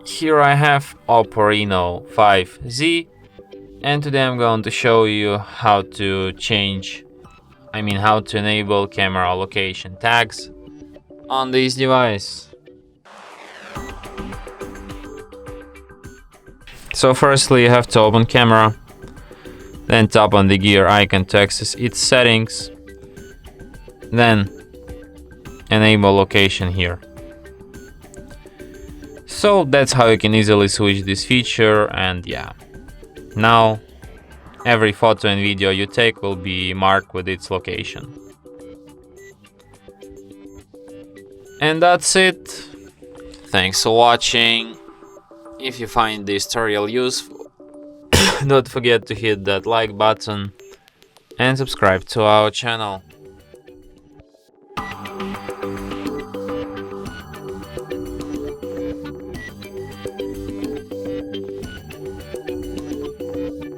Here I have OPPO Reno 5Z, and today I'm going to show you how to how to enable camera location tags on this device. So firstly you have to open camera, then tap on the gear icon to access its settings, then enable location here. So that's how you can easily switch this feature, and yeah, now every photo and video you take will be marked with its location. And that's it. Thanks for watching. If you find this tutorial useful, don't forget to hit that like button and subscribe to our channel.